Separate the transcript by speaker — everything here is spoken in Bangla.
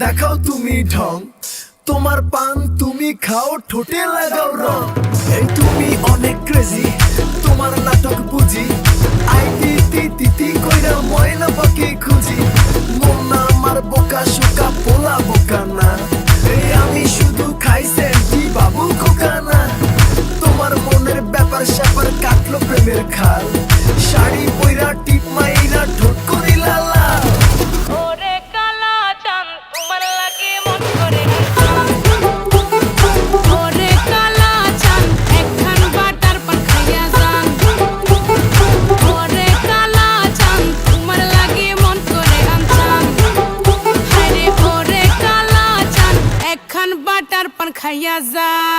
Speaker 1: দেখাও তুমি ঢং, তোমার পান তুমি খাও, ঠোঁটে লাগাও রং। এই তুমি অনেক ক্রেজি, তোমার নাটক বুঝি, আইতি তিতি কইরা ময়না পাখি খুঁজি। মন না আমার বোকা শোকা, পোলা বোকা না। এই আমি শুধু খাই সেন্টি, বাবু খোকা না। তোমার মনের ব্যাপার স্যাপার কাটলো প্রেমের খাল, শাড়ি পইরা টিপ মাইরা ঠোঁট করিলা লাল।
Speaker 2: ওরে কালা চাঁদ তোমার লাগে মন করে ওরে কালা চাঁদ একখান বাটার পান খাইয়া যান ওরে কালা চাঁদ তোমার লাগে মন করে আনছান হায়রে ওরে কালা চাঁদ একখান বাটার পান খাইয়া যান।